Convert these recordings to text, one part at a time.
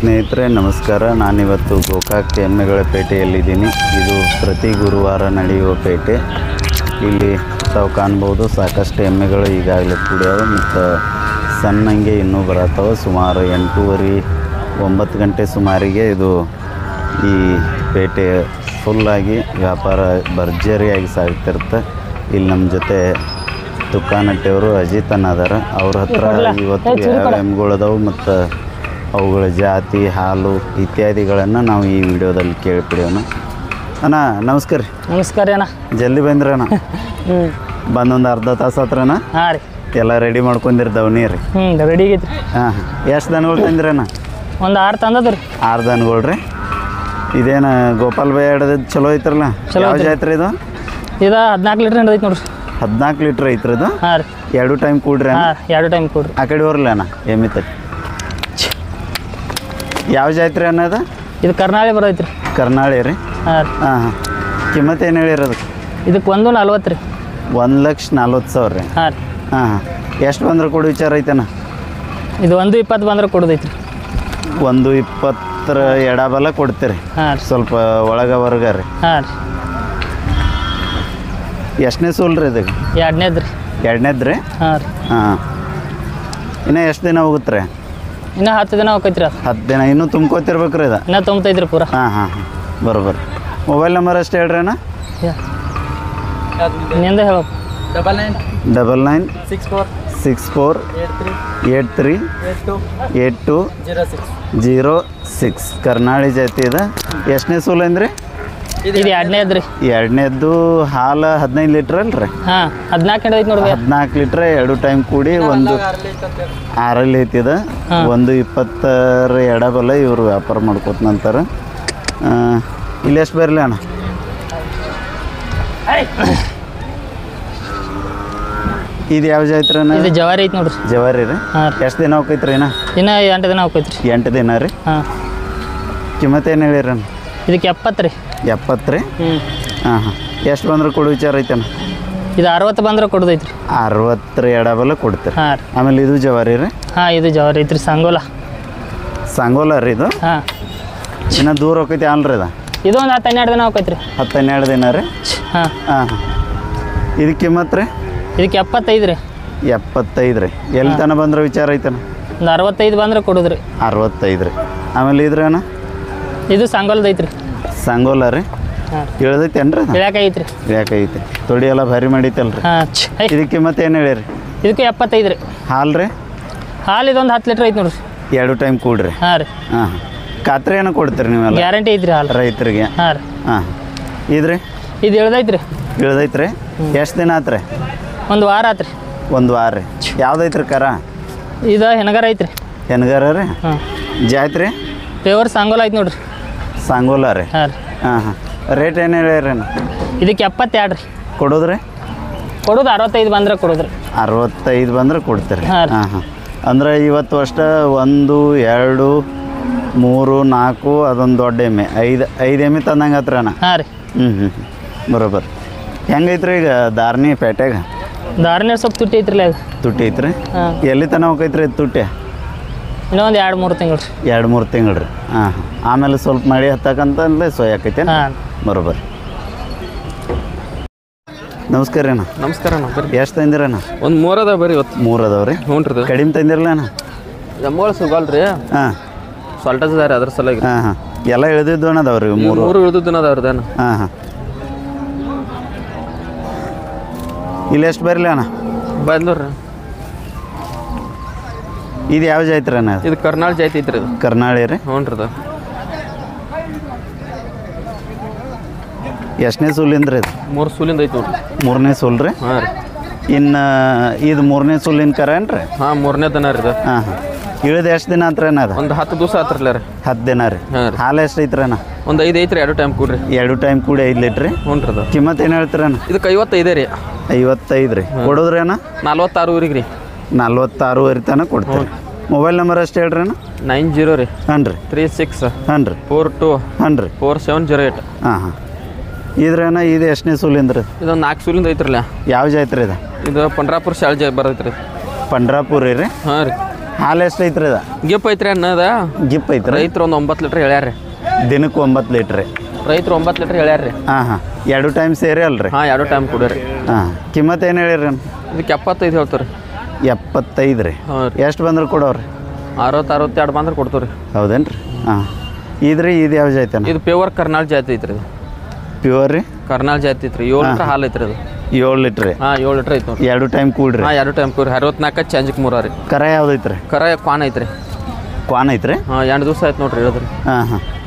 ಸ್ನೇಹಿತರೆ ನಮಸ್ಕಾರ. ನಾನಿವತ್ತು ಗೋಕಾಕ್ ಎಮ್ಮೆಗಳ ಪೇಟೆಯಲ್ಲಿದ್ದೀನಿ. ಇದು ಪ್ರತಿ ಗುರುವಾರ ನಡೆಯುವ ಪೇಟೆ. ಇಲ್ಲಿ ತಾವು ಕಾಣ್ಬೋದು ಸಾಕಷ್ಟು ಎಮ್ಮೆಗಳು ಈಗಾಗಲೇ ಕುಡಿಯವ ಮತ್ತು ಸಣ್ಣಂಗೆ ಇನ್ನೂ ಬರತ್ತವೆ. ಸುಮಾರು 8:30-9 ಗಂಟೆ ಸುಮಾರಿಗೆ ಇದು ಈ ಪೇಟೆ ಫುಲ್ಲಾಗಿ ವ್ಯಾಪಾರ ಭರ್ಜರಿಯಾಗಿ ಸಾಗ್ತಿರುತ್ತೆ. ಇಲ್ಲಿ ನಮ್ಮ ಜೊತೆ ತುಕ್ಕಾನಟ್ಟಿಯವರು ಅಜಿತ್ ಅದಾರ. ಅವ್ರ ಹತ್ರ ಇವತ್ತು ಯಾವ ಎಮ್ಮೆಗಳದಾವು ಮತ್ತು ಅವುಗಳ ಜಾತಿ, ಹಾಲು ಇತ್ಯಾದಿಗಳನ್ನು ನಾವು ಈ ವಿಡಿಯೋದಲ್ಲಿ ಕೇಳಿಬಿಡೋಣ. ಅಣ್ಣ ನಮಸ್ಕಾರ ರೀ. ನಮಸ್ಕಾರ ಅಣ್ಣ. ಜಲ್ದಿ ಬಂದ್ರಣ್ಣ? ಬಂದೊಂದು ಅರ್ಧ ತಾಸು ಹತ್ರಣ್ಣ. ಹಾಂ ರೀ. ಎಲ್ಲ ರೆಡಿ ಮಾಡ್ಕೊಂಡಿರ್ತಾವೆ ನೀರು ರೀ? ರೆಡಿ ಆಗೈತೆ ರೀ. ಹಾಂ ಎಷ್ಟು ದನಗಳು ತಂದ್ರಣ್ಣ? ಒಂದು 6 ತಂದದ ರೀ. 6 ದನಗಳು ರೀ. ಇದೇನು ಗೋಪಾಲ್ ಬೈ ಹಿಡ್ದು ಚಲೋ ಐತ್ರಲ್ಲ? ಯಾವ ಜಾತ್ರೆ ಇದು? ಇದು 14 ಲೀಟ್ರ್ ಹಿಡ್ದೈತೆ ನೋಡ್ರಿ. 14 ಲೀಟ್ರ್ ಐತ್ರದು? ಹಾಂ ರೀ. 2 ಟೈಮ್ ಕೂಡ್ರಿ? ಹಾಂ 2 ಟೈಮ್ ಕೂಡ್ರಿ. ಆ ಕಡೆ ಬರಲ್ಲ ಅಣ್ಣ ಎಮ್ಮೆ ತಕ್ಕ. ಯಾವ ಜಾತ್ರೆ ಅನ್ನೋದು? ಇದು ಕರ್ನಾಳಿ ಬರೋಯ್ತು ರೀ. ಕರ್ನಾಳಿ ರೀ? ಹಾಂ ರೀ. ಹಾಂ ಹಾಂ. ಕಿಮ್ಮತ್ತು ಏನು ಹೇಳಿರೋದಕ್ಕೆ? ಇದಕ್ಕೆ 1,40,000 ರೀ. 1,40,000 ರೀ? ಹಾಂ ರೀ. ಹಾಂ ಹಾಂ. ಎಷ್ಟು ಬಂದ್ರೆ ಕೊಡು ವಿಚಾರ ಐತಣ್ಣ? ಇದು 1,20,000 ಬಂದ್ರೆ ಕೊಡೋದೈತೆ ರೀ. 1,20,000 ಎಡಬಲ ಕೊಡ್ತೀರಿ? ಹಾಂ ರೀ. ಸ್ವಲ್ಪ ಒಳಗೆ ಹೊರ್ಗ ರೀ? ಹಾಂ ರೀ. ಎಷ್ಟನೇ ಸೂಲ್ ರೀ ಇದಕ್ಕೆ? 2ನೇದು ರೀ. 2ನೇದು ರೀ? ಹಾಂ ರೀ. ಹಾಂ. ಇನ್ನೂ ಎಷ್ಟು ದಿನ ಹೋಗುತ್ತೆ ರೀ? ಇನ್ನೂ 10 ದಿನ ಹೋಗೈತೆ ರೀ. ಅದು 10 ದಿನ ಇನ್ನೂ ತುಂಬ್ಕೋತಿರ್ಬೇಕು ರೀ ಇದು? ಇನ್ನೂ ತುಂಬತೈತೆ ರೀ ಪೂರ. ಹಾಂ ಹಾಂ ಹಾಂ. ಬರೋಬ್ಬರ. ಮೊಬೈಲ್ ನಂಬರ್ ಅಷ್ಟು ಹೇಳ್ರಿ ಅಣ್ಣ. ನಿಂದ ಹೇಳೋ. 99 64 83 8206. ಕರ್ನಾಳಿ ಜಾತಿ ಇದೆ. ಎಷ್ಟನೇ ಸೂಲ್ ಅಂದ್ರಿ? ಇದು 2ನೇದು ರೀ. 2ನೇದ್ದು ಹಾಲು 15 ಲೀಟ್ರ್ ಅಲ್ರಿ? ಹಾಂ 14 ಹಿಡ್ದೈತೆ ನೋಡ್ರಿ. 14 ಲೀಟ್ರ್ 2 ಟೈಮ್ ಕೂಡಿ 6 ಐತಿದ. 1,20,000 ಎಡಬಲ ಇವರು ವ್ಯಾಪಾರ ಮಾಡ್ಕೋತ ನಂತರ. ಇಲ್ಲಿ ಎಷ್ಟು ಬರಲಿ ಅಣ್ಣ? ಇದು ಯಾವ ಜಾತ್ರೆ? ಇದು ಜವಾರಿ ಐತೆ ನೋಡ್ರಿ. ಜವಾರಿ ರೀ? ಹಾಂ. ಎಷ್ಟು ದಿನ ಹೋಗೈತ್ರಿ? ಇನ್ನೂ 8 ದಿನ ಹೋಗೈತೆ ರೀ. 8 ದಿನ ರೀ? ಹಾಂ. ಕಿಮ್ಮತ್ತು ಏನು ಹೇಳಿರಿ ಅಣ್ಣ? ಇದಕ್ಕೆ 70 ರೀ. 70 ರೀ? ಹ್ಞೂ. ಹಾಂ ಹಾಂ. ಎಷ್ಟು ಬಂದ್ರೆ ಕೊಡು ವಿಚಾರ ಐತಣ್ಣ? ಇದು 60 ಬಂದ್ರೆ ಕೊಡೋದೈತೆ ರೀ. 60 ಎಡಬಲ ಕೊಡ್ತೀರಿ? ಹಾಂ ರೀ. ಆಮೇಲೆ ಇದು ಜವಾರಿ ರೀ? ಹಾಂ ಇದು ಜವಾರಿ ಐತೆ ರೀ. ಸಂಗೋಲ ರೀ ಇದು? ಹಾಂ. ಇನ್ನೂ ದೂರ ಹೋಗೈತಿ ಅಲ್ರಿ ಇದು? ಇದು ಒಂದು 10-12 ದಿನ ಹೋಗೈತೆ ರೀ. 10-12 ದಿನ ರೀ? ಹಾಂ ಹಾಂ ಹಾಂ. ಇದಕ್ಕೆ ಕಿಮ್ಮತ್ತು ರೀ? ಇದಕ್ಕೆ 75 ರೀ. 75 ರೀ. ಎಲ್ಲಿ ತನಕ ಬಂದ್ರೆ ವಿಚಾರ ಐತಣ್ಣ? ಒಂದು 65 ಬಂದ್ರೆ ಕೊಡೋದು ರೀ. 65 ರೀ. ಆಮೇಲೆ ಇದ್ರಿ ಅಣ್ಣ? ಇದು ಸಂಗೋಲದ ಐತೆ ರೀ. ಸಂಗೋಲ ರೀ? ಹಾಂ. ಇಳ್ದೈತೇನು ರೀ? ಇಳ್ಯಾಕೈತೆ ರೀ. ಯಾಕೈತಿ ತೊಡಿ ಎಲ್ಲ ಭಾರಿ ಮಾಡೈತಲ್ರಿ? ಹಾಂ. ಇದಕ್ಕೆ ಕಿಮ್ಮತ್ತು ಏನು ಹೇಳಿರಿ? ಇದಕ್ಕೆ 75 ರೀ. ಹಾಲು ರೀ? ಹಾಲು ಇದೊಂದು 10 ಲೀಟ್ರ್ ಐತೆ ನೋಡ್ರಿ. 2 ಟೈಮ್ ಕೂಡ್ರಿ? ಹಾಂ ರೀ. ಹಾಂ ಹಾಂ. ಖಾತ್ರಿ ಏನೋ ಕೊಡ್ತೀರಿ ನೀವೆಲ್ಲ? ಗ್ಯಾರಂಟಿ ಐತೆ ರೀ ಹಾಲು ರೈತರಿಗೆ? ಹಾಂ ರೀ. ಹಾಂ. ಇದ್ರಿ? ಇದು ಇಳ್ದೈತೆ ರೀ. ಇಳ್ದೈತೆ ರೀ? ಎಷ್ಟು ದಿನ ಆತ್ರಿ? ಒಂದು ವಾರ ಆತು ರೀ. 1 ವಾರ ರೀ? ಯಾವ್ದೈತ್ರಿ ಕರ? ಇದು ಹೆಣಗಾರ ಐತೆ ರೀ. ಹೆಣ್ಗಾರ ರೀ? ಹಾಂ. ಜಾತ್ರಿ? ಪ್ಯೂರ್ ಸಂಗೋಲ ಐತೆ ನೋಡ್ರಿ. ಸಂಗೋಲ ರೀ? ಹಾಂ ರೀ. ಹಾಂ ಹಾಂ. ರೇಟ್ ಏನು ಹೇಳಿರಿ? ಇದಕ್ಕೆ 72 ರೀ. ಕೊಡೋದ್ರಿ? ಕೊಡೋದು 65 ಬಂದ್ರೆ ಕೊಡೋದು ರೀ. 65 ಬಂದ್ರೆ ಕೊಡ್ತೀರಿ? ಹಾಂ ರೀ. ಹಾಂ ಹಾಂ. ಅಂದ್ರೆ ಇವತ್ತು ಅಷ್ಟೇ 1 2 3 4 ಅದೊಂದು ದೊಡ್ಡ ಎಮ್ಮೆ 5 ಎಮ್ಮೆ ತಂದಂಗೆ ಹತ್ರ ಅಣ್ಣ? ಹಾಂ ರೀ. ಹ್ಞೂ ಬರೋಬ್ಬರ. ಹೆಂಗೈತ್ರಿ ಈಗ ದಾರ್ನಿ ಪೇಟೆಗ? ದಾರಿನ ಸ್ವಲ್ಪ ತುಟ್ಟಿ ಐತ್ರಿ ಅದು. ತುಟ್ಟಿ ಐತ್ರಿ? ಹಾಂ. ಎಲ್ಲಿ ತನಕ ಹೋಗೈತ್ರಿ ಇದು ತುಟ್ಟಿ? ಇನ್ನೂ ಒಂದು 2-3 ತಿಂಗಳು ರೀ. 2-3 ತಿಂಗಳು ರೀ? ಹಾಂ ಹಾಂ. ಆಮೇಲೆ ಸ್ವಲ್ಪ ಮಳೆ ಹತ್ತಕ್ಕಂತಂದ್ರೆ ಸೊಯ್ಯಾಕೈತೆ? ಹಾಂ. ಬರೋಬ್ಬರ. ನಮಸ್ಕಾರ ಅಣ್ಣ. ನಮಸ್ಕಾರ ಅಣ್ಣ. ಬರ್ರಿ. ಎಷ್ಟು ತಂದಿರಣ್ಣ? ಒಂದು 3 ಅದಾವ ಬರ್ರಿ ಇವತ್ತು. 3 ಅದಾವ ರೀ? ಹ್ಞೂ ರೀ. ಕಡಿಮೆ ತಂದಿರಲ್ಲ ಅಣ್ಣ? ಎಮ್ಮಗಳು ಸಿಗಲ್ರಿ. ಹಾಂ. ಸಾಲ್ಟೇಜ್ ಅದಾರ ಅದ್ರ ಸಲುವಾಗಿ. ಹಾಂ ಹಾಂ. ಎಲ್ಲ ಇಳಿದಿದ್ದು ಅದಾವ ರೀ? 3 ಇಳಿದಿದ್ದು ಅದಾವ್ರದೇನು? ಹಾಂ ಹಾಂ. ಇಲ್ಲಿ ಎಷ್ಟು ಬರಲಿ ಅಣ್ಣ? ಬಂದವ್ರಿ. ಇದು ಯಾವ ಜಾತ್ರೆ ಅಣ್ಣ? ಇದು ಕರ್ನಾಳಿ ಜಾತಿ ಐತ್ರಿ. ಇದು ಕರ್ನಾಳಿ ರೀ? ಹ್ಞೂ ರೀ. ಎಷ್ಟನೇ ಸೂಲಿಂದ್ರಿ ಇದು? 3 ಸೂಲಿಂದ ಐತಿ ನೋಡ್ರಿ. 3ನೇ ಸೂಲ್ ರೀ? ಹಾಂ ರೀ. ಇನ್ನು ಇದು 3ನೇ ಸೂಲಿನ ಕರ ಏನು ರೀ? ಹಾಂ 3ನೇ ದಿನ ರೀ ಇದು. ಹಾಂ ಹಾಂ. ಇಳಿದು ಎಷ್ಟು ದಿನ ಆತ್ರ ಅಣ್ಣ ಅದು? ಒಂದು 10 ದಿವಸ ಆತ್ರಲ್ಲ ರೀ. 10 ದಿನ ರೀ? ಹಾಂ ರೀ. ಹಾಲು ಎಷ್ಟು ಐತ್ರಿ ಅಣ್ಣ? ಒಂದು 5 ಐತ್ರಿ. 2 ಟೈಮ್ ಕೂಡ್ರಿ? 2 ಟೈಮ್ ಕೂಡಿ 5 ಲೀಟ್ರ್ ರೀ? ಹ್ಞೂ ರೀ. ಕಿಮ್ಮತ್ತು ಏನು ಹೇಳ್ತೀರಣ್ಣ? ಇದಕ್ಕೆ 55 ರೀ. 55 ರೀ? ಕೊಡೋದ್ರಿ ಅಣ್ಣ? 46 ರೀ. 46 ತನಕ ಕೊಡ್ತೀರಿ? ಮೊಬೈಲ್ ನಂಬರ್ ಅಷ್ಟು ಹೇಳ್ರಿ ಅಣ್ಣ? 90 ರೀ. ಹಾಂ ರೀ. 36 ಹಾಂ ರೀ. 42 ಹಾಂ ರೀ. 4708. ಹಾಂ ಹಾಂ. ಇದ್ರಣ್ಣ ಇದು ಎಷ್ಟನೇ ಸೂಲಿಂದ ರೀ? ಇದೊಂದು 4 ಸೂಲಿಂದ ಐತ್ರಲ್ಲ. ಯಾವ ಜಾತ್ರೆ ಇದು? ಇದು ಪಂಡ್ರಾಪುರ ಶಾಲೆ ಬರೈತೆ ರೀ. ಪಂಡ್ರಾಪುರ ರೀ? ಹಾಂ ರೀ. ಹಾಲು ಎಷ್ಟು ಐತ್ರಿ ಇದು? ಗಿಪ್ ಐತ್ರಿ ಅನ್ನದ ಗಿಪ್ ಐತ್ರಿ. ರೈತರು ಒಂದು 9 ಲೀಟ್ರ್ ಹೇಳ್ಯಾರ್ರಿ. ದಿನಕ್ಕೆ 9 ಲೀಟ್ರ್. ರೈತರು 9 ಲೀಟ್ರ್ ಹೇಳ್ಯಾರ್ರಿ. ಹಾಂ 2 ಟೈಮ್ ಸೇರಿ ಅಲ್ರಿ? ಹಾಂ 2 ಟೈಮ್ ಕುಡಿರಿ. ಕಿಮ್ಮತ್ತು ಏನು ಹೇಳಿರಿ? ಇದಕ್ಕೆ 75 ಹೇಳ್ತಾರೆ. 75 ರೀ. ಹಾಂ ರೀ. ಎಷ್ಟು ಬಂದ್ರೆ ಕೊಡೋರಿ? 60-62 ಬಂದ್ರೆ ಕೊಡ್ತೀವಿ ರೀ. ಹೌದೇನು ರೀ? ಇದ್ರಿ ಇದು ಯಾವ ಜಾತಿ? ಇದು ಪ್ಯೂರ್ ಕರ್ನಾಲ್ ಜಾತಿ ಐತ್ರಿ. ಪ್ಯೂರ್ ರೀ? ಕರ್ನಾಲ್ ಜಾತಿ ಐತ್ರಿ. 7 ಲೀಟ್ರ್ ಹಾಲು ಐತ್ರಿ ಅದು. 7 ಲೀಟ್ರ್ ರೀ? 7 ಲೀಟ್ರ್ ಐತೆ ನೋಡ್ರಿ. 2 ಟೈಮ್ ಕೂಡ್ರಿ? 2 ಟೈಮ್ ಕೂಡ್ರಿ. 64 ಚೇಂಜಿಗೆ 3 ರೀ. ಕರ ಯಾವ್ದು ಐತ್ರಿ? ಕರ ಕ್ವಾನ್ ಐತ್ರಿ. ಕ್ವಾನ್ ಐತ್ರಿ? 2 ದಿವಸ ಆಯ್ತು ನೋಡ್ರಿ ಹೇಳಿದ್ರಿ.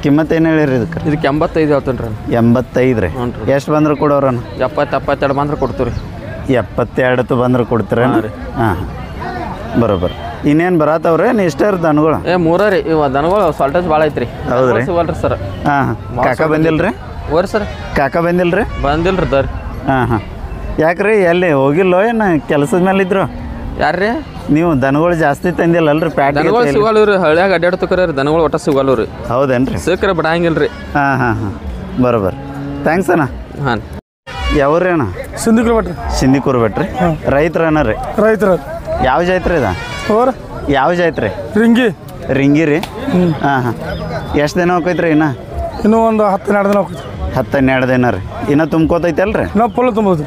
ಕಿಮ್ಮತ್ತು ಏನು ಹೇಳಿರಿ ಇದಕ್ಕೆ? ಇದಕ್ಕೆ 85 ಹೇಳ್ತೇನೆ ರೀ. 85 ರೀ? ಹ್ಞೂ ರೀ. ಎಷ್ಟು ಬಂದ್ರೆ ಕೊಡೋರನ್ನ? 70-72 ಬಂದ್ರೆ ಕೊಡ್ತೀವಿ ರೀ. 72 ಬಂದ್ರೆ ಕೊಡ್ತೀರ? ಬರೋಬ್ಬರ. ಇನ್ನೇನು ಬರತ್ತವ್ರಿ ನೀ ಇಷ್ಟ ಇರ್ತ ದನಗಳು? 3 ರೀ. ಇವ ದನಗಳು ಸಾಲ್ಟೇಜ್ ಭಾಳ ಐತ್ರಿ. ಹೌದ್ರಿ? ಸಿಗಲ್ರಿ ಸರ್. ಕಾಕ ಬಂದಿಲ್ಲ ರೀ? ಓರಿ ಸರ್ ಕಾಕ ಬಂದಿಲ್ಲ ರೀ? ಬಂದಿಲ್ಲ ರೀ ದರ್. ಯಾಕ್ರಿ ಎಲ್ಲಿ ಹೋಗಿಲ್ಲೋ ಏನು ಕೆಲಸದ ಮೇಲೆ ಇದ್ರು? ಯಾರ್ರಿ ನೀವು ದನಗಳು ಜಾಸ್ತಿ ತಂದಿಲ್ಲಲ್ರಿ? ಪ್ಯಾಟ್ ದನಗಳು ಸಿಗಲ್ಲ ರೀ. ಹಳ್ಳಿಯಾಗ ಅಡ್ಡಾಡ್ತಕ್ರಿ ದನಗಳು ಒಟ್ಟ ಸಿಗಲ್ಲ ರೀ. ಹೌದೇನು ರೀ? ಸಿಕ್ಕರೆ ಬಿಡಂಗಿಲ್ಲ ರೀ. ಬರೋಬ್ಬರ. ಥ್ಯಾಂಕ್ಸ್ ಅಣ್ಣ. ಹಾಂ ಯಾವ್ರಿ ಅಣ್ಣ? ಸಿಂಧಿಕೂರು ಭಟ್ರಿ. ಸಿಂಧಿಕೂರು ಭಟ್ರಿ. ರೈತರಣ್ಣ ರೀ? ರೈತರು. ಯಾವ ಜಾತ್ರೆ ಇದ? ಯಾವ ಜಾತ್ರೆ? ರಿಂಗಿ. ರಿಂಗಿ ರೀ? ಎಷ್ಟು ದಿನ ಹೋಗೈತ್ರಿ ಇನ್ನ? ಇನ್ನೂ ಒಂದು 10-12 ದಿನ ಹೋಗ್ತೈತಿ. 10-12 ದಿನ ರೀ? ಇನ್ನೂ ತುಂಬ್ಕೋತೈತಲ್ರಿ? ನಾವು ಫುಲ್ ತುಂಬೋದು.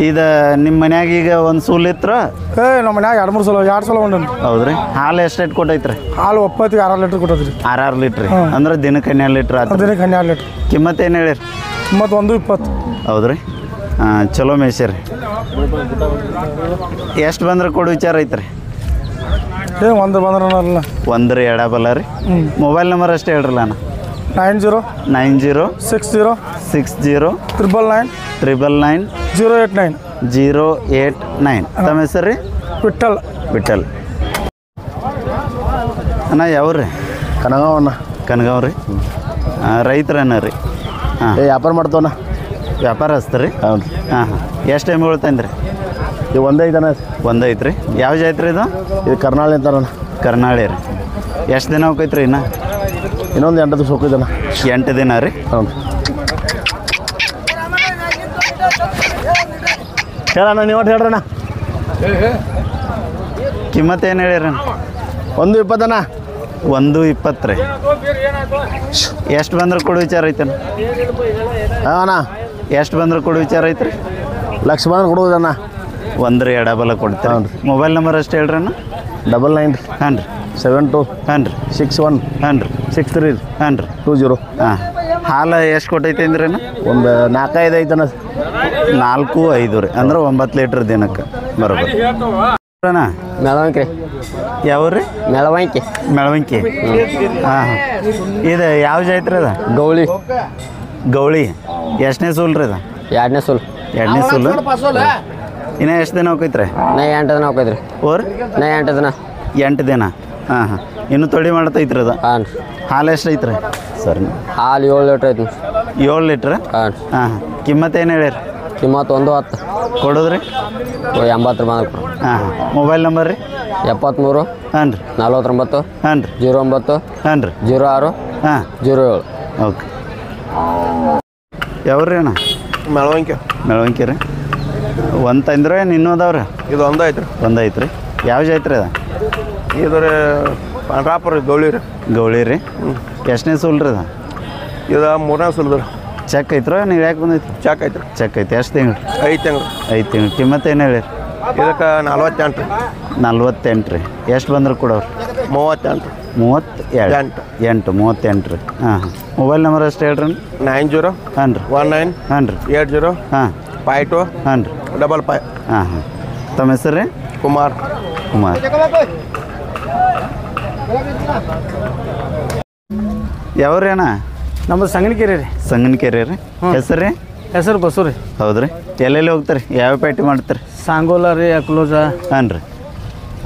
ಇದು ನಿಮ್ಮ ಮನ್ಯಾಗ ಈಗ ಒಂದು ಸೂಲ್ ಇತ್ತು? ನಮ್ಮ ಮನ್ಯಾಗ 2-3 ಸಲ 2 ಸಲ ಉಂಡ. ಹೌದ್ರಿ? ಹಾಲು ಎಷ್ಟು ಕೊಟ್ಟೈತ್ರಿ? ಹಾಲು ಒಪ್ಪತ್ತಿಗೆ 6 ಲೀಟ್ರ್ ಕೊಟ್ಟದ್ರಿ. 6 ಲೀಟ್ರ್? ಅಂದ್ರೆ ದಿನಕ್ಕೆ 12 ಲೀಟ್ರ್ ಆಯ್ತು. ದಿನಕ್ಕೆ 12 ಲೀಟ್ರ್. ಕಿಮ್ಮತ್ತು ಏನು ಹೇಳಿರಿ? ಕಿಮ್ಮತ್ತು 120. ಹೌದ್ರಿ? ಚಲೋ ಮೇಯ್ಸಿರಿ. ಎಷ್ಟು ಬಂದ್ರೆ ಕೊಡು ವಿಚಾರ ಐತ್ರಿ? ಒಂದು ಬಂದ್ರಲ್ಲ. ಒಂದು ರೀ ಎಡಬಲ್ಲ ರೀ? ಮೊಬೈಲ್ ನಂಬರ್ ಅಷ್ಟೇ ಹೇಳ್ರಲ್ಲ ಅಣ್ಣ. 90 60 60 999 089 089. ತಮ್ಮ ಹೆಸರು ರೀ? ವಿಠಲ್. ವಿಠಲ್ ಅಣ್ಣ. ಯಾವ್ರಿ? ಕನಗಾವಣ್ಣ. ಕನಗಾವ್ ರೀ? ರೈತರನ್ನ ರೀ? ವ್ಯಾಪಾರ ಮಾಡ್ತವಣ್ಣ. ವ್ಯಾಪಾರಸ್ತ ರೀ? ಹೌದು. ಎಷ್ಟು ಟೈಮ್ಗಳು ತಂದ್ರಿ? ಇದು ಒಂದೇ ಐತಣ್ಣ. ಒಂದು ಐತ್ರಿ? ಯಾವ ಜಾತ್ರೆ ಇದು? ಇದು ಕರ್ನಾಳಿ ಅಂತಾರಣ್ಣ. ಕರ್ನಾಳಿ ರೀ? ಎಷ್ಟು ದಿನ ಹೋಗೈತ್ರಿ ಇನ್ನು? ಇನ್ನೊಂದು 8 ದಿವಸ ಹೋಗಿದ್ದಣ್ಣ. 8 ದಿನ ರೀ? ಹೌದು. ಹೇಳಣ್ಣ ನೀವು ಹೇಳ್ರಣ್ಣ. ಕಿಮ್ಮತ್ತು ಏನು ಹೇಳಿರಣ್ಣ? 120 ಅಣ್ಣ. 120 ರೀ? ಎಷ್ಟು ಬಂದ್ರೆ ಕೊಡು ವಿಚಾರ ಐತಣ್ಣ? ಅಣ್ಣ ಎಷ್ಟು ಬಂದ್ರೆ ಕೊಡು ವಿಚಾರ ಐತ್ರಿ? ಲಕ್ಷ ಬಂದ್ರೆ ಕೊಡುವುದಣ್ಣ. ಒಂದು ರೀ ಎಡಬಲ್ಲ ಕೊಡ್ತೀವಿ. ಮೊಬೈಲ್ ನಂಬರ್ ಅಷ್ಟು ಹೇಳ್ರಿ ಅಣ್ಣ. 99 ಹಾಂ ರೀ? 72 ಹಾಂ ರೀ? 61 ಹಾಂ ರೀ? 63 ಹಾಂ ರೀ? 20. ಹಾಲು ಎಷ್ಟು ಕೊಟ್ಟೈತೆ ಅಂದ್ರಿ ಅಣ್ಣ? ಒಂದು 4-5 ಐತಣ್ಣ. 4-5 ರೀ? ಅಂದ್ರೆ 9 ಲೀಟ್ರ್ ದಿನಕ್ಕೆ. ಬರೋબર ಅಣ್ಣ. ಮೆಳವಂಕಿ. ಯಾವ ರೀ? ಮೆಳವಂಕಿ. ಮೆಳವಂಕಿ. ಇದು ಯಾವ ಜಾತ್ರೆ ಅದ? ಗೌಳಿ. ಗೌಳಿ. ಎಷ್ಟನೇ ಸೂಲ್ ರೀ ಅದು? 2ನೇ ಸೂಲ್. 2ನೇ ಸೂಲು? ಇನ್ನು ಎಷ್ಟು ದಿನ ಹೋಗೈತ್ರಿ? 8 ದಿನ ಹೋಗೈತ್ರಿ. ಓರ್? 8 ದಿನ. 8 ದಿನ. ಇನ್ನು ತೊಳಿ ಮಾಡ್ತೈತ್ರಿ ಅದು? ಹಾಂ. ಹಾಲು ಎಷ್ಟು ಐತ್ರಿ? ಸರಿ. ಹಾಲು 7 ಲೀಟ್ರ್ ಐತಿ. 7 ಲೀಟ್ರ್? ಕಿಮ್ಮತ್ತು ಏನು ಹೇಳಿರಿ? ಕಿಮ್ಮತ್ತು 110. ಕೊಡೋದ್ರಿ? 80 ಬಂದ್ರೆ ಕೊಡು. ಮೊಬೈಲ್ ನಂಬರ್ ರೀ? 73 ಹಾಂ ರೀ? 49 ಹಾಂ ರೀ? 09 ಹಾಂ ರೀ? 06 07. ಓಕೆ. ಯಾವ್ರಿ ಅಣ್ಣ? ಮೆಳವಂಕಿ. ಮೆಳವಂಕಿ ರೀ? ಒಂದು ತಂದ್ರೆ ಏನು ಇನ್ನೂ ಅದಾವ್ರಿ? ಇದು ಒಂದು ಐತ್ರಿ. ಒಂದು ಐತ್ರಿ? ಯಾವ ಜಾತ್ರೆ ಅದ? ಇದು ರೀ ಪಾಂಡ್ರಾಪುರ ಗೌಳಿ ರೀ. ಗೌಳಿ ರೀ? ಎಷ್ಟನೇ ಸೂಲ್ ರೀ ಅದು? ಇದು 3ನೇ ಸೂಲ್ ರೀ. ಚೆಕ್ ಐತ್ರೋ ನೀವು ಯಾಕೆ ಬಂದೈತಿ? ಚಾಕ್ ಐತ್ರಿ. ಚೆಕ್ ಐತಿ. ಎಷ್ಟು ತಿಂಗಳು? 5 ತಿಂಗಳು. 5 ತಿಂಗಳು. ಕಿಮ್ಮತ್ತು ಏನು ಹೇಳಿರಿ? ಇದಕ್ಕೆ 48 ರೀ. 48 ರೀ? ಎಷ್ಟು ಬಂದ್ರೆ ಕೊಡೋರು? 38. 38 ರೀ? ಮೊಬೈಲ್ ನಂಬರ್ ಅಷ್ಟು ಹೇಳ್ರಿ. 90 ಹಾಂ ರೀ? 19 ಹಾಂ ರೀ? 80 52 ಹಾಂ ರೀ? 55. ತಮ್ಮ ಹೆಸರು ರೀ? ಕುಮಾರ್. ಯಾವ್ರಿ ಅಣ್ಣ? ನಮ್ಮದು ಸಂಗನಕೆರೆ ರೀ. ಸಂಗನಕೆರೆ ರೀ? ಹೆಸರು ರೀ? ಹೆಸರು ಬಸು ರೀ. ಹೌದ್ರಿ? ಎಲ್ಲೆಲ್ಲಿ ಹೋಗ್ತಾರೆ? ಯಾವ ಪೇಟೆ ಮಾಡ್ತಾರೆ? ಸಾಂಗೋಲ ರೀ, ಅಕ್ಲೋಜ. ಹಾಂ ರೀ?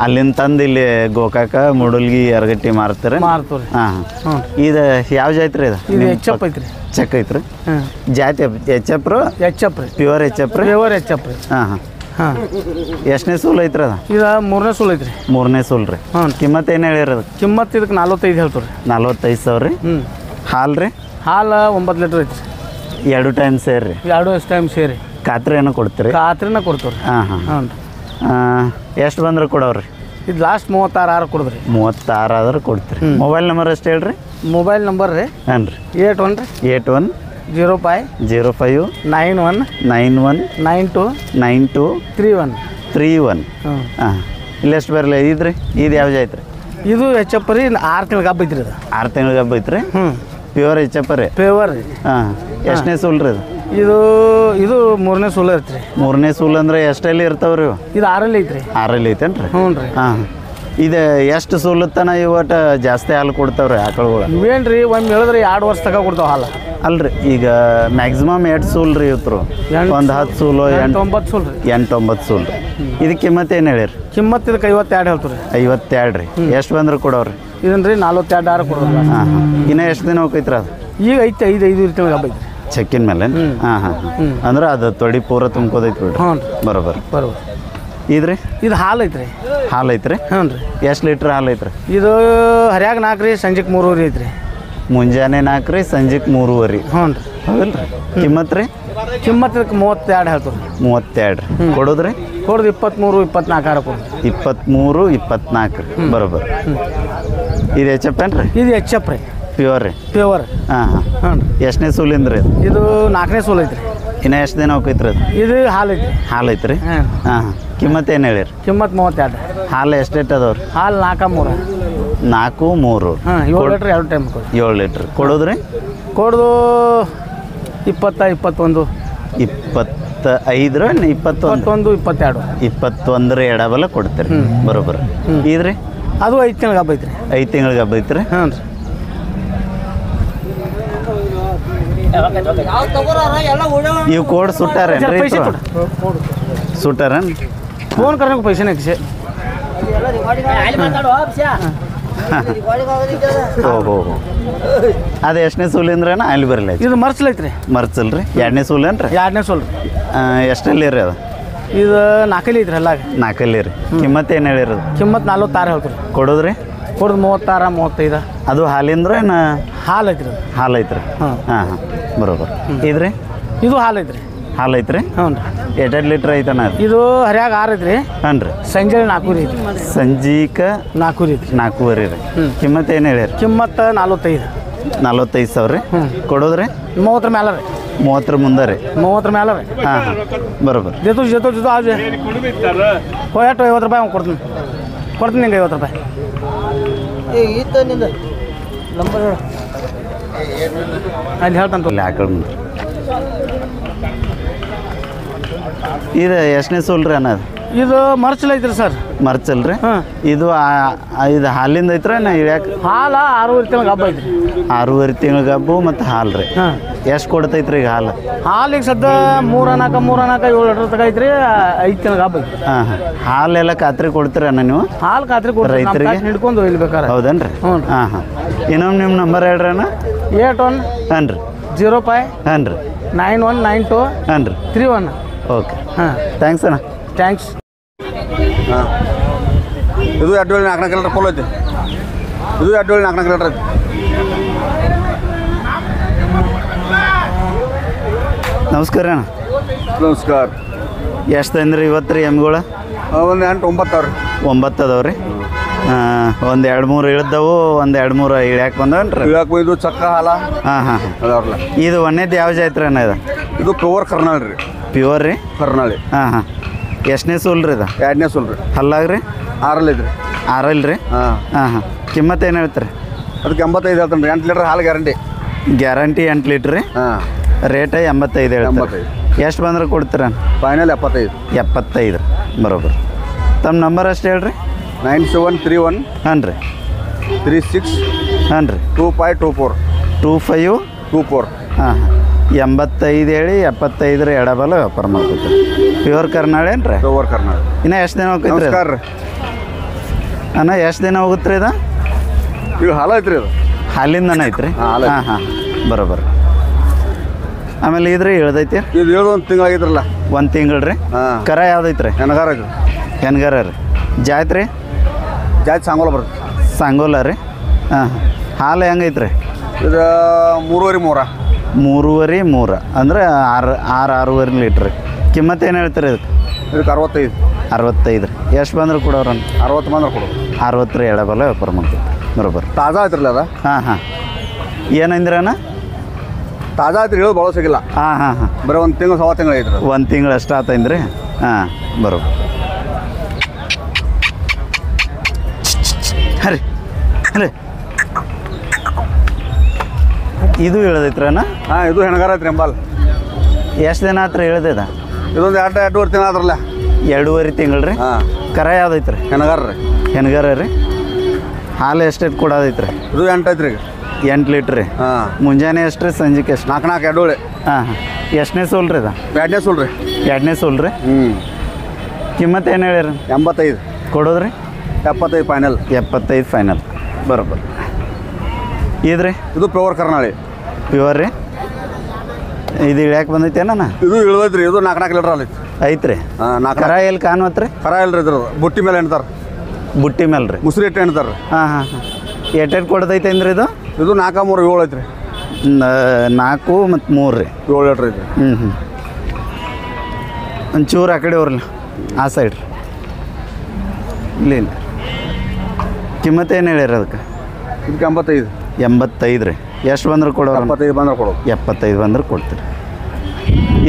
ಅಲ್ಲಿಂದ ತಂದು ಇಲ್ಲಿ ಗೋಕಾಕ, ಮುಡಲ್ಗಿ, ಯರಗಟ್ಟಿ ಮಾರ್ತಾರೆ? ಮಾರ್ತೀವಿ ರೀ. ಇದು ಯಾವ ಜಾತ್ರೆ ಇದು? ಇದು ಎಚ್.ಎಫ್ ಐತ್ರಿ. ಚೆಕ್ ಐತ್ರಿ? ಜಾತಿ ಎಚ್.ಎಫ್ ರೀ? ಎಚ್.ಎಫ್ ರೀ. ಪ್ಯೂರ್ ಎಚ್.ಎಫ್ ರೀ? ಪ್ಯೂರ್ ಎಚ್.ಎಫ್ ರೀ. ಎಷ್ಟನೇ ಸೂಲ್ ಐತ್ರಿ ಅದು? ಇದು 3ನೇ ಸೂಲ್ ಐತ್ರಿ. 3ನೇ ಸೂಲ್ ರೀ? ಕಿಮ್ಮತ್ತು ಏನು ಹೇಳಿರೋದು? ಕಿಮ್ಮತ್ತು ಇದಕ್ಕೆ 45 ಹೇಳ್ತೀವಿ ರೀ. 45,000 ರೀ? ಹಾಲು ರೀ? ಹಾಲು 9 ಲೀಟ್ರ್ ಐತ್ರಿ. 2 ಟೈಮ್ ಸೇರಿ? 2 ಟೈಮ್ ಸೇರಿ. ಖಾತ್ರಿ ಏನೋ ಕೊಡ್ತೀರಿ? ಖಾತ್ರಿನ ಕೊಡ್ತೀವಿ ರೀ. ಎಷ್ಟು ಬಂದ್ರೆ ಕೊಡೋರಿ? ಇದು ಲಾಸ್ಟ್ 36 ಕೊಡಿದ್ರಿ. 36 ಆದ್ರೆ ಕೊಡ್ತೀರಿ. ಮೊಬೈಲ್ ನಂಬರ್ ಅಷ್ಟು ಹೇಳ್ರಿ. ಮೊಬೈಲ್ ನಂಬರ್ ರೀ ಹಾಂ ರೀ 81 ರೀ 81 05 91 92 31 31. ಹಾಂ ಇಲ್ಲಿ ಎಷ್ಟು ಬರಲ್ಲ ಇದ್ರಿ ಇದು ಯಾವ ಐತ್ರಿ? ಇದು ಹೆಚ್ಚಪ್ಪ ರೀ 6 ತಿಂಗ್ಳಿಗೆ ಹಬ್ಬ ಐತ್ರಿ. ಇದು 6 ತಿಂಗಳಿಗೆ ಹಬ್ಬ ಐತ್ರಿ. ಪ್ಯೂರ್ ಹೆಚ್ಚಪ್ಪ ರೀ. ಪೇವರ್ ರೀ. ಹಾಂ ಎಷ್ಟನೇ ಸೂಲ್ ರೀ ಇದು? ಇದು 3ನೇ ಸೂಲ ಐತ್ರಿ. 3ನೇ ಸೂಲ್ ಅಂದ್ರೆ ಎಷ್ಟಲ್ಲಿ ಇರ್ತಾವ್ರಿ ಇವು? ಇದು 6ರಲ್ಲಿ ಐತ್ರಿ. 6ರಲ್ಲಿ ಐತೇನ್ರಿ? ಹ್ಞೂ ರೀ. ಹಾಂ ಇದು ಎಷ್ಟು ಸೂಲತ್ತನ ಇವತ್ತು ಜಾಸ್ತಿ ಹಾಲು ಕೊಡ್ತಾವ್ರಿ ಆಕಳುಗಳು? ಇವೇನ್ರಿ ಒಮ್ಮೆ ಹೇಳಿದ್ರೆ 2 ವರ್ಷ ತಗ ಕೊಡ್ತಾವ ಹಾಲು. ಅಲ್ರಿ ಈಗ ಮ್ಯಾಕ್ಸಿಮಮ್ 8 ಸೂಲ್ ರೀ ಇವತ್ತು. ಒಂದು 10 ಸೂಲು 9 ಸೂಲ್ ರೀ. 8-9 ಸೂಲ್ ರೀ. ಇದಕ್ಕೆ ಕಿಮ್ಮತ್ತು ಏನು ಹೇಳಿರಿ? ಕಿಮ್ಮತ್ತು ಇದಕ್ಕೆ 52 ಹೇಳ್ತೀವಿ ರೀ. 52 ರೀ. ಎಷ್ಟು ಬಂದ್ರೆ ಕೊಡೋರಿ? ಇದನ್ನ ರೀ 42 ಕೊಡೋದು. ಹಾಂ ಹಾಂ ಇನ್ನೂ ಎಷ್ಟು ದಿನ ಹೋಗೈತ್ರಿ ಅದು? ಈಗ ಐತೆ 5 ತಿಂಗಳಿಗೆ ಹಬ್ಬ ಐತ್ರಿ. ಚೆಕ್ಕಿನ ಮೇಲೆ? ಹಾಂ ಹಾಂ ಅಂದ್ರೆ ಅದು ತೊಡಿ ಪೂರ ತುಂಬ್ಕೋದೈತಿ ಬಿಡ್ರಿ. ಹ್ಞೂ ರೀ ಬರೋಬರ್. ಇದ್ರಿ ಇದು ಹಾಲು ಐತ್ರಿ. ಹಾಲು ಐತ್ರಿ? ಹ್ಞೂ ರೀ. ಎಷ್ಟು ಲೀಟ್ರ್ ಹಾಲು ಐತ್ರಿ? ಇದು ಹರ್ಯಾಗ 4 ರೀ ಸಂಜೆಗೆ 3 ಐತ್ರಿ. ಮುಂಜಾನೆ 4 ರೀ ಸಂಜೆಗೆ 3:30. ಹ್ಞೂ ರೀ. ಹೌದಲ್ಲ ರೀ? ಕಿಮ್ಮತ್ತು ರೀ? ಕಿಮ್ಮತ್ತು ಇದಕ್ಕೆ 32 ಹೇಳ್ತೀವಿ. 32 ರೀ. ಕೊಡೋದ್ರಿ? ಕೊಡೋದು 23 24 ಕೊಡೋದು. 23 24 ರೀ. ಬರೋಬರ್. ಇದು ಹೆಚ್ಚಪ್ಪೇನು ರೀ? ಇದು ಹೆಚ್ಚಪ್ಪ ರೀ. ಪ್ಯೂರ್ ರೀ. ಪ್ಯೂರ್. ಹಾಂ ಹಾಂ ಹ್ಞೂ ರೀ. ಎಷ್ಟನೇ ಸೂಲಿಂದ ರೀ? ಇದು 4ನೇ ಸೂಲ್ ಐತ್ರಿ. ಇನ್ನು ಎಷ್ಟು ದಿನ ಹೋಗೈತ್ರಿ ಅದು? ಇದು ಹಾಲು ಐತ್ರಿ. ಹಾಲು ಐತ್ರಿ? ಹಾಂ ಹಾಂ ಹಾಂ ಕಿಮ್ಮತ್ತು ಏನು ಹೇಳಿರಿ? ಕಿಮ್ಮತ್ತು 32. ಹಾಲು ಎಷ್ಟೆಷ್ಟು ಅದಾವ್ರಿ? ಹಾಲು 4-3. 4-3. ಹಾಂ 7 ಲೀಟ್ರ್ 2 ಟೈಮ್ ಕೊಡಿ. 7 ಲೀಟ್ರ್. ಕೊಡೋದ್ರಿ? ಕೊಡೋದು 20 21 25 21 22. 21 ಎಡಬಲ ಕೊಡ್ತೀರಿ. ಬರೋಬ್ಬರ. ಇದ್ರಿ? ಅದು 5 ತಿಂಗಳಿಗೆ ಹಬ್ಬ ಐತ್ರಿ. 5 ತಿಂಗಳಿಗೆ ಹಬ್ಬ ಐತ್ರಿ? ಹ್ಞೂ ರೀ. ಇವು ಕೋಡ್ ಸುಟ್ಟಾರೇನ್ರಿ? ಸುಟ್ಟಾರೇನು? ಫೋನ್ ಕರ್ನಾಗ ಪೈಸೆ ನಾಕಿಸೆ. ಓಹೋ ಅದು ಎಷ್ಟನೇ ಸೂಲಿಂದ್ರೇನ ಅಲ್ಲಿ ಬರಲ್ಲ? ಇದು ಮರ್ಚಲೈತ್ರಿ. ಮರ್ಚಲ್ರಿ? 2ನೇ ಸೂಲೇನ್ರಿ? 2ನೇ ಸೂಲ್ ರೀ. ಎಷ್ಟಲ್ಲಿ ರೀ ಅದು? ಇದು 4ಲ್ಲಿ ಐತ್ರಿ ಎಲ್ಲ. 4ಲ್ಲಿ ರೀ. ಕಿಮ್ಮತ್ತು ಏನು ಹೇಳಿರೋದು? ಕಿಮ್ಮತ್ತು 46 ಹೇಳ್ತೀರಿ. ಕೊಡೋದ್ರಿ? ಕೊಡೋದು 36 35. ಅದು ಹಾಲಿಂದ್ರೇನ? ಹಾಲು ಐತ್ರಿ. ಹಾಲು ಐತ್ರಿ. ಹಾಂ ಹಾಂ ಬರೋಬರ್. ಇದ್ರಿ? ಇದು ಹಾಲು ಐತ್ರಿ. ಹಾಲು ಐತ್ರಿ? ಹ್ಞೂ ರೀ. 8 ಲೀಟ್ರ್ ಐತನ ಅದು? ಇದು ಹರ್ಯಾಗ 6 ಐತ್ರಿ. ಹಾಂ ರೀ. ಸಂಜೆ 4 ಐತ್ರಿ. ಸಂಜೀಕ 4 ಐತ್ರಿ. 4:30 ರೀ. ಕಿಮ್ಮತ್ತು ಏನು ಹೇಳಿರಿ? ಕಿಮ್ಮತ್ತು 45. 45,000 ರೀ. ಕೊಡೋದ್ರಿ? 30 ಮೇಲೆ ರೀ. 30 ಮುಂದೆ ರೀ. 30 ಮೇಲೆ ರೀ. ಹಾಂ ಹಾಂ ಬರೋಬರ್. ಜೊತೆ ಆಜು ಎಷ್ಟು 50 ರೂಪಾಯಿ ಅವ್ನು ಕೊಡ್ತೀನಿ ನಿಂಗೆ 50 ರೂಪಾಯಿ. ಅಲ್ಲಿ ಹೇಳ್ತಾನೆ ಇಲ್ಲಿ ಆಕಳ ಮುಂದೆ. ಇದು ಎಷ್ಟನೇ ಸೂಲ್ ರೀ ಅನ್ನೋದು? ಇದು ಮರ್ಚಲ್ ಐತ್ರಿ ಸರ್. ಮರ್ಚಲ್ ರೀ? ಹಾಂ. ಇದು ಇದು ಹಾಲಿಂದ ಐತ್ರ ನಾ ಇಳ್ಯಾಕೆ? ಹಾಲು 6 ತಿಂಗಳಿಗೆ ಹಬ್ಬ ಐತ್ರಿ. 6 ತಿಂಗಳಿಗೆ ಹಬ್ಬು ಮತ್ತು ಹಾಲು ರೀ. ಹಾಂ. ಎಷ್ಟು ಕೊಡ್ತೈತ್ರಿ ಈಗ ಹಾಲು? ಹಾಲಿಗೆ ಸದ್ದ 3 4 7 ಲೀಟ್ರ್ ತಗ ಐತ್ರಿ. 5 ತಿಂಗಳಿಗೆ ಹಬ್ಬ ಐತ್ರಿ. ಹಾಂ ಹಾಂ ಹಾಲೆಲ್ಲ ಖಾತ್ರಿ ಕೊಡ್ತೀರಣ್ಣ ನೀವು? ಹಾಲು ಖಾತ್ರಿ ಕೊಡ್ತೀವಿ ರೈತರಿಗೆ? ಹಿಡ್ಕೊಂಡು ಇಲ್ಲಿ ಬೇಕಾರೆ. ಹೌದೇನ್ರಿ? ಹ್ಞೂ. ಹಾಂ ಹಾಂ ಇನ್ನೊಮ್ಮೆ ನಿಮ್ಮ ನಂಬರ್ ಹೇಳ್ರಿ ಅಣ್ಣ. 81 ಹಾಂ ರೀ 05 ಹಾಂ ರೀ 9192 ಹಾಂ ರೀ 31. ಓಕೆ ಹಾಂ ಥ್ಯಾಂಕ್ಸ್ ಅಣ್ಣ. ಥ್ಯಾಂಕ್ಸ್. ಹಾಂ ಇದು 2 4 ಲೀಟ್ರ್ ಫುಲ್ ಐತಿ. ಇದು 2 4 ಲೀಟ್ರ್ ಐತಿ. ನಮಸ್ಕಾರ ಅಣ್ಣ. ನಮಸ್ಕಾರ. ಎಷ್ಟು ತಂದ್ರಿ ಇವತ್ತು ರೀ ಎಮ್ಗಳು? ಒಂದು 8 9 ಅವ್ರಿ. 9 ಅದಾವ ರೀ. ಒಂದು 2-3 ಇಳಿದವು, ಒಂದು 2-3 ಇಳ್ಯಾಕೆ ಬಂದವನ್ರಿ? ಇಳಕ್ಕೆ ಇದು ಚಕ್ಕ ಹಾಲ. ಹಾಂ ಹಾಂ ಅದಾವ್ರಲ್ಲ. ಇದು ಒಂದೇದು ಯಾವ ಜಾತ್ರೆ ಅಣ್ಣ ಇದು? ಇದು ಪ್ಯೂರ್ ಕರ್ನಾಳಿ ರೀ. ಪ್ಯೂರ್ ರೀ? ಕರ್ನಾಳಿ. ಹಾಂ ಹಾಂ ಎಷ್ಟನೇ ಸೂಲ್ ರೀ ಇದು? 2ನೇ ಸೂಲ್ ರೀ. ಹಲ್ಲಾಗ್ರಿ? 6ರಲ್ಲಿ ಐತ್ರಿ. 6 ರೀ? ಹಾಂ ಹಾಂ ಹಾಂ ಕಿಮ್ಮತ್ತು ಏನು ಹೇಳ್ತೀರಿ? ಅದಕ್ಕೆ 85 ಹೇಳ್ತಾನೆ ರೀ. 8 ಲೀಟ್ರ್ ಹಾಲು ಗ್ಯಾರಂಟಿ. ಗ್ಯಾರಂಟಿ 8 ಲೀಟ್ರ್ ರೀ? ಹಾಂ ರೇಟ್ 85 ಹೇಳ್ತಾರೆ. 85. ಎಷ್ಟು ಬಂದ್ರೆ ಕೊಡ್ತೀರ? ಫೈನಲ್ 75. 75 ಬರೋಬ್ಬರ. ತಮ್ಮ ನಂಬರ್ ಅಷ್ಟು ಹೇಳ್ರಿ. 9731 ಹಾಂ ರೀ 36 ಹಾಂ ರೀ 2524 2524. ಹಾಂ ಹಾಂ 85 ಹೇಳಿ 75 ಎಡಬಲ ವ್ಯಾಪಾರ ಮಾಡ್ಕೊತೀರಿ. ಪ್ಯೂರ್ ಕರ್ನಾಳಿ ಏನು ರೀ? ಪ್ಯೂರ್ ಕರ್ನಾಳಿ. ಇನ್ನು ಎಷ್ಟು ದಿನ ಹೋಗ್ತೈತೆ ರೀ? ನಮಸ್ಕಾರ ರೀ ಅಣ್ಣ. ಎಷ್ಟು ದಿನ ಹೋಗುತ್ತೆ ರೀ ಇದು? ಈಗ ಹಾಲು ಐತ್ರಿ ಅದು. ಹಾಲಿಂದನೇ ಐತ್ರಿ? ಹಾಂ, ಹಾಲು ಐತಿ. ಹಾಂ ಹಾಂ ಬರೋಬ್ಬರ. ಆಮೇಲೆ ಇದ್ರಿ ಇಳ್ದೈತಿ? ಇದು 1 ತಿಂಗಳು ಆಗೈತ್ರಲ್ಲ. 1 ತಿಂಗಳು ರೀ? ಹಾಂ. ಕರ ಯಾವ್ದೈತ್ರಿ? ಹೆಣ್ಗಾರ ಐತಿ. ಹೆಣ್ಗಾರ ರೀ. ಜಾತ್ರೆ ಜಾತಿ ಸಾಂಗೋಲ ಬರುತ್ತೆ. ಸಂಗೋಲ ರೀ? ಹಾಂ ಹಾಲು ಹೆಂಗೈತ್ರಿ? ಇದು 3.5 3 ಅಂದ್ರೆ 6 6.5 ಲೀಟ್ರ್. ಕಿಮ್ಮತ್ತು ಏನು ಹೇಳ್ತೀರಿ ಇದಕ್ಕೆ? ಇದಕ್ಕೆ 65. 65 ರೀ ಎಷ್ಟು ಬಂದ್ರೆ ಕೊಡೋರನ್ನ 60 ಬಂದ್ರೆ ಕೊಡು 60 ರೀ ಎಡಬಲ್ಲ ವ್ಯಾಪಾರ ಮಾಡ್ತೀವಿ ಬರೋಬ್ಬರ ತಾಜಾ ಐತ್ರಲ್ಲ ಅದ ಹಾಂ ಏನಂದ್ರಣ್ಣ ತಾಜಾ ಐತ್ರಿ ಹೇಳೋದು ಭಾಳ ಸಿಗಿಲ್ಲ ಹಾಂ ಬರೀ ಒಂದು ತಿಂಗಳು ಸವಾ ತಿಂಗಳು ಐತ್ರಿ ಒಂದು ತಿಂಗಳು ಅಷ್ಟು ಆತೈಂದ್ರಿ ಹಾಂ ಬರೋಬ್ಬರ ಹರಿ ಅರೆ ಇದು ಇಳ್ದೈತ್ರಣ್ಣ ಹಾಂ ಇದು ಹೆಣ್ಗಾರ ಐತ್ರಿ ಎಂಬಲ್ ಎಷ್ಟು ದಿನ ಆತ್ರಿ ಇಳ್ದೈದ ಇದೊಂದು 2-2.5 ತಿಂಗಳು ಆದ್ರಲ್ಲ 2.5 ತಿಂಗಳು ರೀ ಹಾಂ ಕರ ಯಾವ್ದೈತ್ರಿ ಹೆಣ್ಗಾರ ರೀ ಹೆಣ್ಗಾರ ರೀ ಹಾಲು ಎಷ್ಟೆಷ್ಟು ಕೊಡೋದೈತ್ರಿ ಇದು 8 ಐತ್ರಿ ಈಗ 8 ಲೀಟ್ರ್ ರೀ ಹಾಂ ಮುಂಜಾನೆ ಎಷ್ಟು ರೀ ಸಂಜೆಗೆ ಎಷ್ಟು 4 2 ಹಾಂ ಎಷ್ಟನೇ ಸೋಲ್ ರೀ ಇದು 2ನೇ ಸೂಲ್ ರೀ 2ನೇ ಸೋಲ್ ರೀ ಹ್ಞೂ ಕಿಮ್ಮತ್ತು ಏನು ಹೇಳಿರಿ 85 ಕೊಡೋದ್ರಿ 75 ಫೈನಲ್ 75 ಫೈನಲ್ ಬರೋಬ್ಬರ ಇದ್ರಿ ಇದು ಪ್ಯೂರ್ ಕರ್ನಾಳಿ ಪ್ಯೂರ್ ರೀ ಇದು ಇಳ್ಯಾಕೆ ಬಂದೈತೇನ ಇದು ಇಳ್ದೈತ್ರಿ ಇದು 4 ಲೀಟ್ರ್ ಅಲ್ಲಿ ಐತ್ರಿ ಹಾಂ 4 ಕರ ಎಲ್ಲಿ ಕಾಣುವತ್ತು ರೀ ಕರ ಇಲ್ರಿ ಇದ್ರ ಬುಟ್ಟಿ ಮೇಲೆ ಎಣ್ತಾರೆ ಬುಟ್ಟಿ ಮೇಲೆ ರೀ ಮುಸ್ರಿ ಇಟ್ಟು ಎಣ್ತಾರೆ ಹಾಂ ಎಟ್ಟೆಟ್ಟು ಕೊಡ್ತೈತೆ ಅಂದ್ರೆ ಇದು 4 3 7 ಐತ್ರಿ 4 ಮತ್ತು 3 ರೀ 7 ಲೀಟ್ರ್ ಐತ್ರಿ ಹ್ಞೂ ಒಂಚೂರು ಆ ಕಡೆ ಅವ್ರಲ್ಲ ಆ ಸೈಡ್ ರೀ ಇಲ್ಲಿ ಕಿಮ್ಮತ್ತು ಏನು ಹೇಳಿರಿ ಅದಕ್ಕೆ ಇದಕ್ಕೆ 85 85 ರೀ ಎಷ್ಟು ಬಂದ್ರೆ ಕೊಡೋರು 75 ಬಂದ್ರೆ ಕೊಡೋದು 75 ಬಂದ್ರೆ ಕೊಡ್ತೀರಿ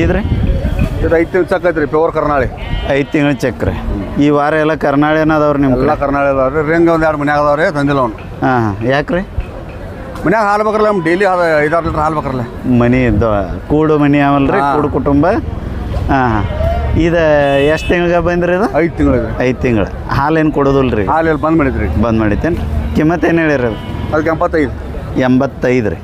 ಇದ್ರಿ ಇದು 5 ತಿಂಗಳು ಚಕ್ ಐತ್ರಿ ಪ್ಯೂರ್ ಕರ್ನಾಳಿ 5 ತಿಂಗಳು ಚೆಕ್ ರೀ ಈ ವಾರ ಎಲ್ಲ ಕರ್ನಾಳಿ ಏನದವ್ರಿ ನಿಮ್ಮ ಎಲ್ಲ ಕರ್ನಾಳಿ ಅದಾವ್ರಿ ರಿಂಗ್ ಒಂದು 2 ಮನ್ಯಾಗ ಅದಾವ್ರಿ ತಂದಿಲ್ಲ ಅವ್ನು ಹಾಂ ಯಾಕೆ ರೀ ಮನ್ಯಾಗ ಹಾಲು ಬೇಕ್ರಲ್ಲ ನಮ್ಮ ಡೈಲಿ 5-6 ಲೀಟ್ರ್ ಹಾಲು ಬೇಕ್ರಲ್ಲ ಮನೆ ಕೂಡು ಮನೆ ಅವಲ್ಲ ರೀ ಹಾಂ. ಕೂಡು ಕುಟುಂಬ ಹಾಂ ಇದು ಎಷ್ಟು ತಿಂಗಳಿಗೆ ಬಂದ್ರಿ ಇದು 5 ತಿಂಗಳು ಐತ್ರಿ 5 ತಿಂಗಳು ಹಾಲೇನು ಕೊಡೋದಿಲ್ಲ ರೀ ಹಾಲು ಎಲ್ಲಿ ಬಂದ್ ಮಾಡಿದ್ರಿ ಬಂದ್ ಮಾಡಿತ್ತೇನು ರೀ ಕಿಮ್ಮತ್ತು ಏನು ಹೇಳಿರಿ ಅದು ಅದಕ್ಕೆ 85 85 ರೀ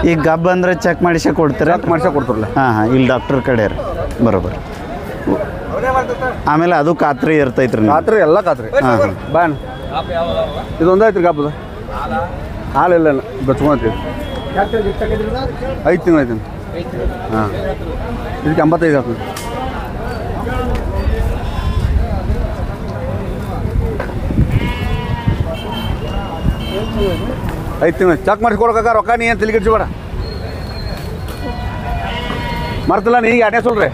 ಈಗ ಗಬ್ಬ ಅಂದ್ರೆ ಚೆಕ್ ಮಾಡಿಸೇ ಕೊಡ್ತೀರಾ ಚೆಕ್ ಮಾಡ್ಸೇ ಕೊಡ್ತಾರಲ್ಲ ಹಾಂ ಇಲ್ಲಿ ಡಾಕ್ಟರ್ ಕಡೆ ರೀ ಬರೋಬ್ಬರ ಆಮೇಲೆ ಅದು ಖಾತ್ರಿ ಇರ್ತೈತ್ರಿ ನೀವು ಖಾತ್ರಿ ಎಲ್ಲ ಖಾತ್ರಿ ಹಾಂ ಬಾಣ ಇದೊಂದು ಐತ್ರಿ ಗಬ್ಬದ ಹಾಲು ಇಲ್ಲ ಬೆಚ್ಕೊಂತೀವಿ 5 ತಿಂಗಳು ಐತಿ ಹಾಂ ಇದಕ್ಕೆ 85 ಆಗ್ತದೆ ಐದು ತಿಂಗಳು ಚೆಕ್ ಮಾಡಿಸ್ಕೊಡಕ ರೊಕ್ಕ ನೀ ಏನು ತಲೆಗಿಡ್ಸಿಬೇಡ ಮರ್ತಿಲ್ಲ ನೀ 2ನೇ ಸೋಲ್ರಿ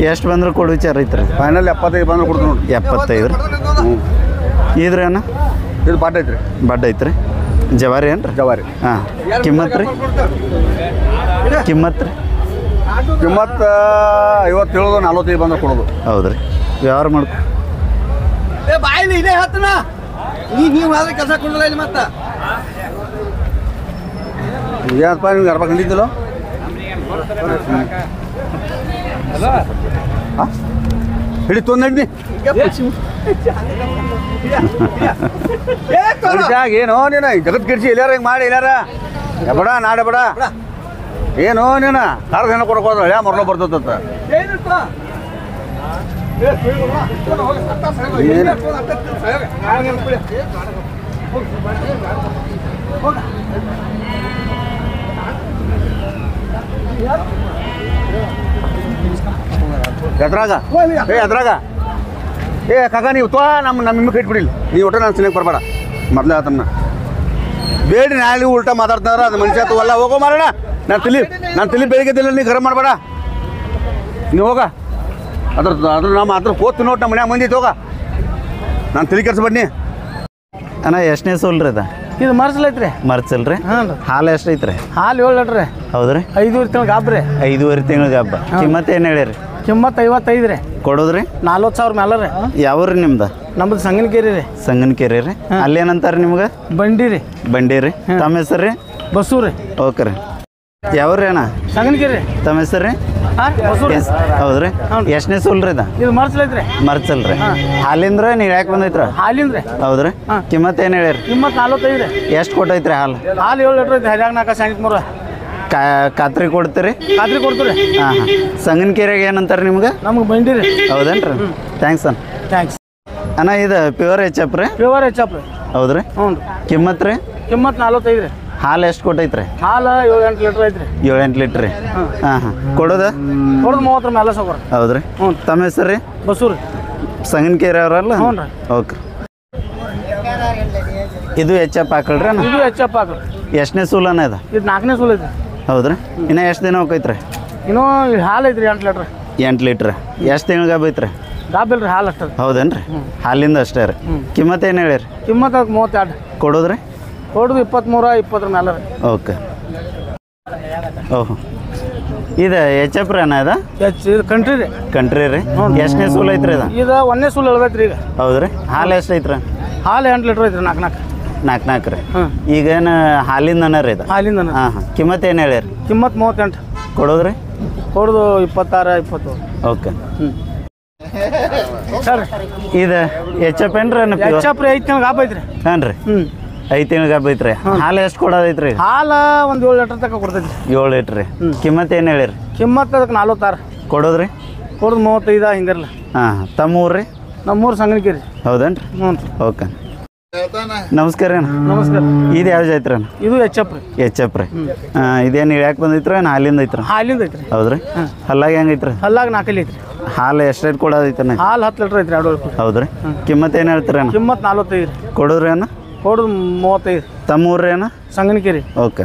ಎಷ್ಟು ಬಂದ್ರೆ ಕೊಡು ವಿಚಾರ ಐತ್ರಿ ಫೈನಲ್ 75 ಬಂದ್ರೆ ಕೊಡ್ತೀನಿ ನೋಡ್ರಿ 75 ರೀ ಹ್ಞೂ ಇದ್ರಿ ಅಣ್ಣ ಇದು ಬಾಟ್ ಐತ್ರಿ ಬಡ್ ಐತ್ರಿ ಜವಾರಿ ಏನು ರೀ ಜವಾರಿ ಹಾಂ ಕಿಮ್ಮತ್ತು ರೀ ಕಿಮ್ಮತ್ತು ರೀ ಕಿಮ್ಮತ್ತು 57 45 ಬಂದ್ರೆ ಕೊಡೋದು ಹೌದು ರೀ ವ್ಯವಹಾರ ಮಾಡ್ಕೊ ಏನಪ್ಪ ನಿಮ್ಗೆ 40 ಕಂಡಿದ್ದಿಲ್ಲ ಹಿಡಿ ತೊಂದಿ ಏನೋ ನೀನು ಜಗತ್ ಕಿಡ್ಸಿ ಎಲ್ಲಾರ ಹಿಂಗೆ ಮಾಡಿ ಎಲ್ಲಾರ ಬೇಡ ನಾಡೆ ಬೇಡ ಏನೋ ನೀನು ಕಾರದ ಹೆಣ್ಣು ಕೊಡಕೋದ್ರ ಹಳ್ಯಾ ಮರಲ ಬರ್ತದ ಎದ್ರಾಗ ಎದ್ರಾಗ ಕಾಕ ನೀವು ತೋ ನಮ್ಮ ನಿಮಗೆ ಇಟ್ಬಿಡಿಲ್ಲ ನೀವು ಒಟ್ಟು ನಾನು ಸಿನಕ್ಕೆ ಬರಬೇಡ ಮೊದಲೇ ಆತನ್ನ ಬೇಡಿ ನಾಳೆ ಉಲ್ಟಾ ಮಾತಾಡ್ತಾರ ಅದು ಮನುಷ್ಯ ಆತವಲ್ಲ ಹೋಗೋ ಮಾರೋಣ ನಾನು ತಿಳಿ ಬೆಳಿಗ್ಗೆ ನೀ ಗರಂ ಮಾಡಬೇಡ ನೀವು ಹೋಗ ಅದ್ರ ನಮ್ಮ ಕೂತು ನೋಡಿ ನಮ್ಮ ಮನ್ಯಾಗ ಮಂದಿ ಹೋಗ ನಾನು ತಿಳಿ ಕೆಲಸ ಬನ್ನಿ ಅಣ್ಣ ಎಷ್ಟನೇ ಸೋಲ್ ರೀ ಅದ ಇದು ಮರ್ಸಲೈತ್ರಿ ಮರ್ಚಲ್ ರೀ ಹಾಂ ರೀ ಹಾಲು ಎಷ್ಟು ಐತ್ರಿ ಹಾಲು 7 ಲೀಟ್ರ್ ರೀ ಹೌದ್ರಿ 5 ತಿಂಗಳು ಗಾಬ್ರಿ 5.5 ತಿಂಗಳಿಗೆ ಹಬ್ಬ ಕಿಮ್ಮತ್ತು ಏನು ಹೇಳಿರಿ ಕಿಮ್ಮತ್ತು 55 ರೀ ಕೊಡೋದ್ರಿ 40,000 ಮೇಲೆ ರೀ ಯಾವ ರೀ ನಿಮ್ದು ನಮ್ದು ಸಂಗನಕೇರಿ ರೀ ಸಂಗನಕೆರೆ ರೀ ಅಲ್ಲೇನಂತಾರೆ ನಿಮ್ಗೆ ಬಂಡಿ ರೀ ಬಂಡಿ ರೀ ತಮ್ಮ ಹೆಸರು ರೀ ಬಸ್ಸು ರೀ ಓಕೆ ರೀ ಯಾವ ರೀ ಅಣ್ಣ ಸಂಗನಕೇರಿ ತಮ್ಮ ಹೆಸರು ರೀ ಹಾಂ ಬಸ್ಸು ರೀ ಹೌದ್ರಿ ಎಷ್ಟನೇ ಸೋಲ್ ರೀ ಅದ ಇದು ಮರ್ಸಲೈತ್ರಿ ಮರ್ಚಲ್ ರೀ ಹಾಲಿಂದ್ರ ನೀವು ಯಾಕೆ ಬಂದೈತ್ರ ಹಾಲಿಂದ ರೀ ಹೌದ್ರಿ ಕಿಮ್ಮತ್ತು ಏನು ಹೇಳಿರಿ ಕಿಮ್ಮತ್ತು 45 ರೀ ಎಷ್ಟು ಕೊಟ್ಟೈತ್ರಿ ಹಾಲು ಹಾಲು 7 ಲೀಟ್ರ್ ಐತಿ ಹರ್ಯಾಗ 4 ಸಂಗೀತ ಖಾತ್ರಿ ಕೊಡ್ತೀರಿ ಖಾತ್ರಿ ಕೊಡ್ತೀರಿ ಹಾಂ ಹಾಂ ಸಂಗನಕೆರೆಗೆ ಏನಂತಾರೆ ನಿಮ್ಗೆ ನಮ್ಗೆ ಬಂಡಿ ರೀ ಹೌದೇನ್ರಿ ಥ್ಯಾಂಕ್ಸ್ ಅಣ್ಣ ಥ್ಯಾಂಕ್ಸ್ ಅಣ್ಣ ಇದು ಪ್ಯೂರ್ ಎಚ್ ಎಪ್ ರೀ ಪ್ಯೂರ್ ಹೆಚ್ಚಪ್ಪ ರೀ ಹೌದ್ರಿ ಹ್ಞೂ ರೀ ಕಿಮ್ಮತ್ತು ರೀ ಕಿಮ್ಮತ್ತು 45 ರೀ ಹಾಲು ಎಷ್ಟು ಕೊಟ್ಟೈತ್ರಿ ಹಾಲು 7-8 ಲೀಟ್ರ್ ಐತ್ರಿ 7-8 ಲೀಟ್ರ್ ರೀ ಹಾಂ ಹಾಂ ಕೊಡೋದು ಕೊಡೋದು 30 ಮೇಲೆ ಸಗೋರ ಹೌದ್ರಿ ಹ್ಞೂ ತಮ್ಮ ಹೆಸರು ರೀ ಬಸ್ಸು ರೀ ಸಂಗನಕೆರೆ ಅವರಲ್ಲ ಹ್ಞೂ ರೀ. ಓಕೆ ಇದು ಎಚ್ ಎಫ್ ಹಾಕಳ್ರಿ ಅಣ್ಣ ಇದು ಎಚ್ ಎಫ್ ಹಾಕ್ರಿ. ಎಷ್ಟನೇ ಸೂಲನ ಇದೆ ಇದು 4ನೇ ಸೂಲ್ ಐತ್ರಿ. ಹೌದ್ರಿ ಇನ್ನು ಎಷ್ಟು ದಿನ ಹೋಗೈತ್ರಿ ಇನ್ನೂ ಹಾಲು ಐತ್ರಿ 8 ಲೀಟ್ರ್. 8 ಲೀಟ್ರ್ ಎಷ್ಟು ತಿಂಗ್ಳಿಗೆ ಬೈತ್ರಿ ಗಾಬಿಲ್ರಿ ಹಾಲು ಅಷ್ಟೇ. ಹೌದೇನ್ರಿ ಹಾಲಿಂದ ಅಷ್ಟೇ ರೀ ಕಿಮ್ಮತ್ತು ಏನು ಹೇಳಿರಿ ಕಿಮ್ಮತ್ತು ಅದಕ್ಕೆ 32. ಕೊಡೋದ್ರಿ ಕೊಡೋದು 23, 20 ಮೇಲೆ ರೀ. ಓಕೆ ಓಹೋ ಇದು ಎಚ್ ಎಫ್ ರೀ ಅಣ್ಣ ಇದು ಇದು ಕಂಟ್ರಿ ರೀ. ಕಂಟ್ರಿ ರೀ ಎಷ್ಟನೇ ಸೂಲ್ ಐತ್ರಿ ಇದು ಇದು 1ನೇ ಸೂಲ್ ಎಳ್ದೈತ್ರಿ ಈಗ. ಹೌದ್ರಿ ಹಾಲು ಎಷ್ಟು ಐತ್ರಿ ಹಾಲು 8 ಲೀಟ್ರ್ ಐತ್ರಿ 4 4 ರೀ ಹ್ಞೂ ಈಗೇನು ಹಾಲಿಂದನ ರೀ ಇದು ಹಾಲಿಂದ ಹಾಂ ಹಾಂ ಕಿಮ್ಮತ್ತು ಏನು ಹೇಳಿರಿ ಕಿಮ್ಮತ್ತು 38. ಕೊಡೋದ್ರಿ ಕೊಡೋದು 26, 20. ಓಕೆ ಹ್ಞೂ ಸರ್ ಇದು ಎಚ್ ಎಫ್ ಏನು ರೀ ಎಚ್ ಎಫ್ ರೀ 5 ತಿಂಗ್ಳು ಗಾಬ್ ಐತ್ರಿ. ಹಾಂ ರೀ ಹ್ಞೂ 5 ತಿಂಗ್ಳಿಗೆ ಬೈತ್ರಿ ಹಾಲು ಎಷ್ಟು ಕೊಡೋದೈತ್ರಿ ಹಾಲು ಒಂದು 7 ಲೀಟ್ರ್ ತನಕ ಕೊಡ್ತೈತಿ. 7 ಲೀಟ್ರ್ ರೀ ಕಿಮ್ಮತ್ತು ಏನು ಹೇಳಿರಿ ಕಿಮ್ಮತ್ತು ಅದಕ್ಕೆ 46. ಕೊಡೋದ್ರಿ ಕೊಡೋದು 35 ಹಿಂಗಿರಲ್ಲ. ಹಾಂ ತಮ್ಮೂರು ರೀ ನಮ್ಮೂರು ಸಂಗನಕೆರೆ. ಹೌದೇನು ರೀ ಹ್ಞೂ ರೀ. ಓಕೆ ನಮಸ್ಕಾರ ಅಣ್ಣ ನಮಸ್ಕಾರ. ಇದು ಯಾವ ಜಾತ್ರೆ ಅಣ್ಣ ಇದು ಎಚ್ ಎಫ್ ರೀ. ಎಚ್ ಎಫ್ ರೀ ಇದೇನು ಇಳ್ಯಾಕೆ ಬಂದೈತ್ರಿ ಏನು ಹಾಲಿಂದ ಐತ್ರಿ ಹಾಲಿಂದ ಐತ್ರಿ. ಹೌದ್ರಿ ಹಲ್ಲಾಗ ಹೆಂಗೈತ್ರಿ ಹಲ್ಲಾಗ 4 ಐತ್ರಿ. ಹಾಲು ಎಷ್ಟು ರೇಟ್ ಕೊಡೋದೈತಣ್ಣ ಹಾಲು 10 ಲೀಟ್ರ್ ಐತ್ರಿ 2 ಲೀಟ್ರ್. ಹೌದ್ರಿ ಕಿಮ್ಮತ್ತು ಏನು ಹೇಳ್ತೀರಿ ಅಣ್ಣ ಕಿಮ್ಮತ್ತು 45 ರೀ. ಕೊಡೋದ್ರಿ ಅಣ್ಣ ಕೊಡೋದು 35. ತಮ್ಮೂರು ರೀ ಅಣ್ಣ ಸಂಗನಕೆರೆ. ಓಕೆ